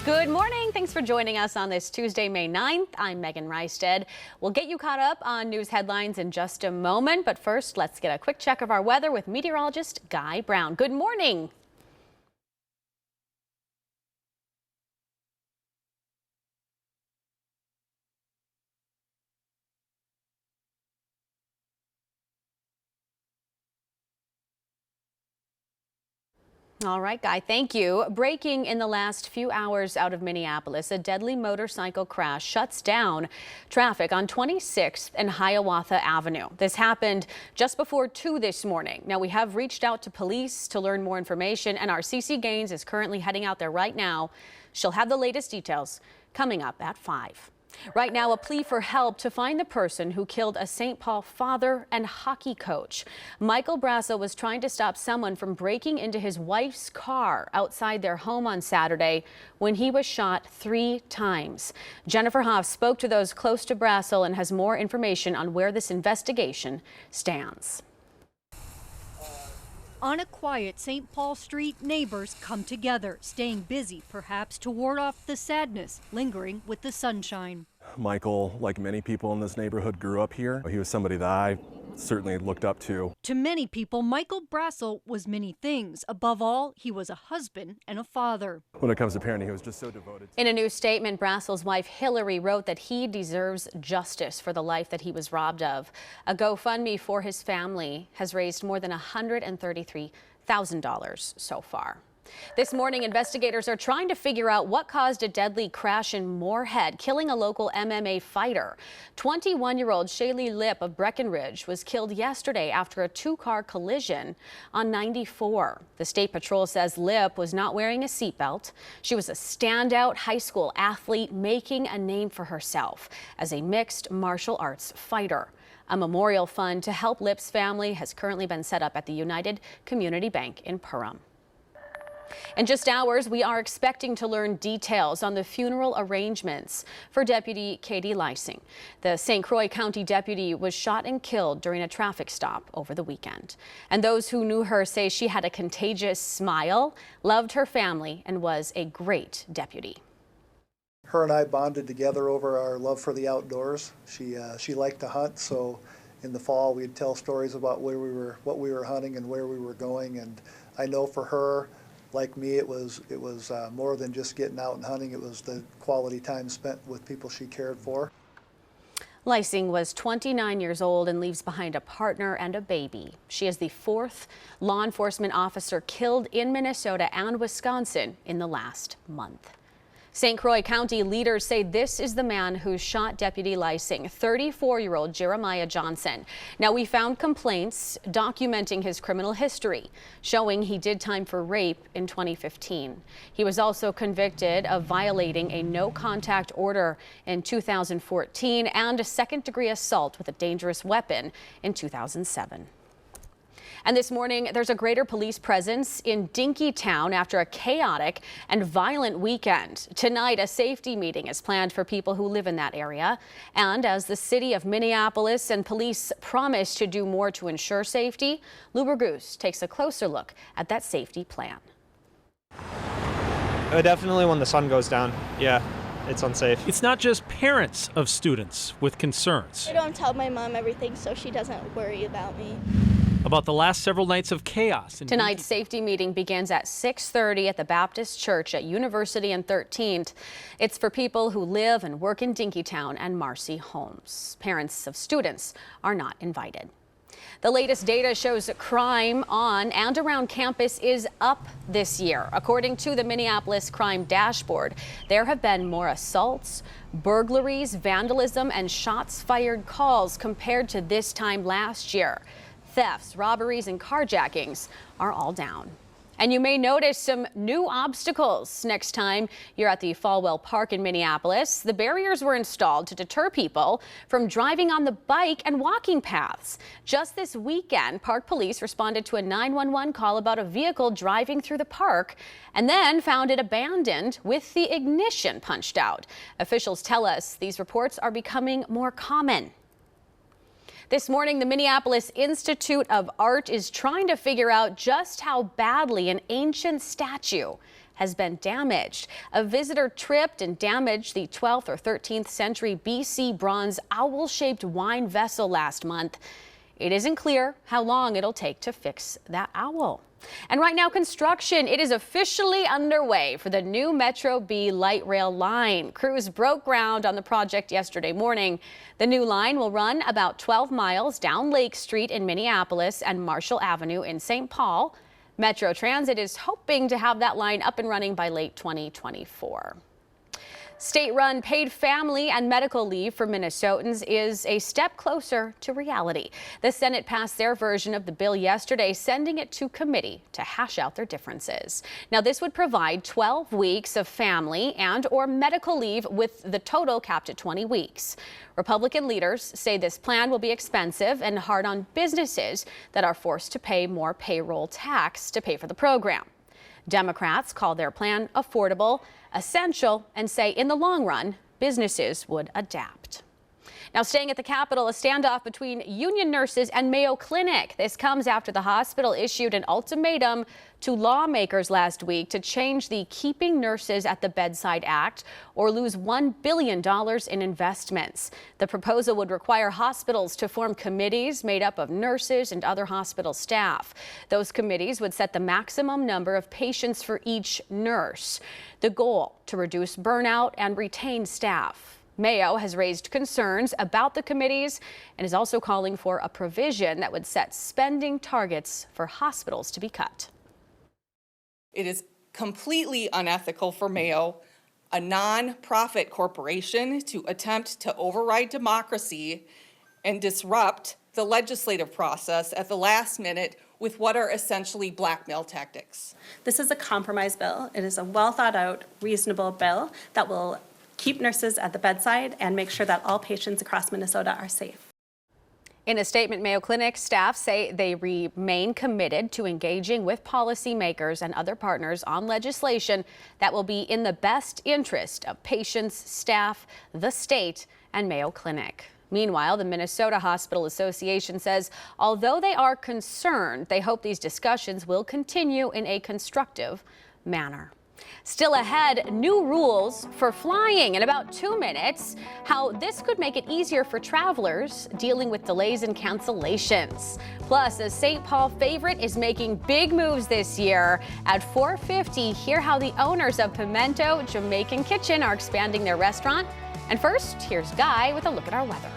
Good morning. Thanks for joining us on this Tuesday, May 9th. I'm Meghanreistad. We'll get you caught up on news headlines in just a moment. But first, let's get a quick check of our weather with meteorologist Guy Brown. Good morning. All right, Guy, thank you. Breaking in the last few hours out of Minneapolis, a deadly motorcycle crash shuts down traffic on 26th and Hiawatha Avenue. This happened just before 2 this morning. Now, we have reached out to police to learn more information, and our CC Gaines is currently heading out there right now. She'll have the latest details coming up at 5. Right now, a plea for help to find the person who killed a St. Paul father and hockey coach. Michael Brasso was trying to stop someone from breaking into his wife's car outside their home on Saturday when he was shot 3 times. Jennifer Hoff spoke to those close to Brasso and has more information on where this investigation stands. On a quiet St. Paul Street, neighbors come together, staying busy, perhaps to ward off the sadness lingering with the sunshine. Michael, like many people in this neighborhood, grew up here. He was somebody that I certainly looked up to. To many people, Michael Brasso was many things. Above all, he was a husband and a father. When it comes to parenting, he was just so devoted. In a new statement, Brasso's wife Hillary wrote that he deserves justice for the life that he was robbed of. A GoFundMe for his family has raised more than $133,000 so far. This morning, investigators are trying to figure out what caused a deadly crash in Moorhead, killing a local MMA fighter. 21-year-old Shaylee Lip of Breckenridge was killed yesterday after a 2-car collision on 94. The state patrol says Lip was not wearing a seatbelt. She was a standout high school athlete making a name for herself as a mixed martial arts fighter. A memorial fund to help Lip's family has currently been set up at the United Community Bank in Perham. In just hours, we are expecting to learn details on the funeral arrangements for Deputy Katie Lysing. The St. Croix County deputy was shot and killed during a traffic stop over the weekend. And those who knew her say she had a contagious smile, loved her family, and was a great deputy. Her and I bonded together over our love for the outdoors. She liked to hunt, so in the fall we'd tell stories about what we were hunting and where we were going. And I know for her, like me, it was more than just getting out and hunting. It was the quality time spent with people she cared for. Lysing was 29 years old and leaves behind a partner and a baby. She is the 4th law enforcement officer killed in Minnesota and Wisconsin in the last month. St. Croix County leaders say this is the man who shot Deputy Lysing, 34-year-old Jeremiah Johnson. Now, we found complaints documenting his criminal history, showing he did time for rape in 2015. He was also convicted of violating a no-contact order in 2014 and a second-degree assault with a dangerous weapon in 2007. And this morning, there's a greater police presence in Dinkytown after a chaotic and violent weekend. Tonight, a safety meeting is planned for people who live in that area. And as the city of Minneapolis and police promise to do more to ensure safety, Lou Burgoose takes a closer look at that safety plan. Definitely when the sun goes down. Yeah, it's unsafe. It's not just parents of students with concerns. I don't tell my mom everything so she doesn't worry about me. About the last several nights of chaos. Tonight's safety meeting begins at 6:30 at the Baptist Church at University and 13th. It's for people who live and work in Dinkytown and Marcy Homes. Parents of students are not invited. The latest data shows crime on and around campus is up this year. According to the Minneapolis Crime Dashboard, there have been more assaults, burglaries, vandalism, and shots fired calls compared to this time last year. Thefts, robberies, and carjackings are all down. And you may notice some new obstacles next time you're at the Falwell Park in Minneapolis. The barriers were installed to deter people from driving on the bike and walking paths. Just this weekend, park police responded to a 911 call about a vehicle driving through the park and then found it abandoned with the ignition punched out. Officials tell us these reports are becoming more common. This morning, the Minneapolis Institute of Art is trying to figure out just how badly an ancient statue has been damaged. A visitor tripped and damaged the 12th or 13th century BC bronze owl-shaped wine vessel last month. It isn't clear how long it'll take to fix that owl. And right now, construction, it is officially underway for the new Metro B light rail line. Crews broke ground on the project yesterday morning. The new line will run about 12 miles down Lake Street in Minneapolis and Marshall Avenue in St. Paul. Metro Transit is hoping to have that line up and running by late 2024. State-run paid family and medical leave for Minnesotans is a step closer to reality. The Senate passed their version of the bill yesterday, sending it to committee to hash out their differences. Now, this would provide 12 weeks of family and/or medical leave with the total capped at 20 weeks. Republican leaders say this plan will be expensive and hard on businesses that are forced to pay more payroll tax to pay for the program. Democrats call their plan affordable, essential, and say in the long run, businesses would adapt. Now, staying at the Capitol, a standoff between union nurses and Mayo Clinic. This comes after the hospital issued an ultimatum to lawmakers last week to change the Keeping Nurses at the Bedside Act or lose $1 billion in investments. The proposal would require hospitals to form committees made up of nurses and other hospital staff. Those committees would set the maximum number of patients for each nurse. The goal, to reduce burnout and retain staff. Mayo has raised concerns about the committees and is also calling for a provision that would set spending targets for hospitals to be cut. It is completely unethical for Mayo, a non-profit corporation, to attempt to override democracy and disrupt the legislative process at the last minute with what are essentially blackmail tactics. This is a compromise bill. It is a well thought out, reasonable bill that will keep nurses at the bedside and make sure that all patients across Minnesota are safe. In a statement, Mayo Clinic staff say they remain committed to engaging with policymakers and other partners on legislation that will be in the best interest of patients, staff, the state, and Mayo Clinic. Meanwhile, the Minnesota Hospital Association says although they are concerned, they hope these discussions will continue in a constructive manner. Still ahead, new rules for flying in about 2 minutes, how this could make it easier for travelers dealing with delays and cancellations. Plus, a St. Paul favorite is making big moves this year. At 4:50, hear how the owners of Pimento Jamaican Kitchen are expanding their restaurant. And first, here's Guy with a look at our weather.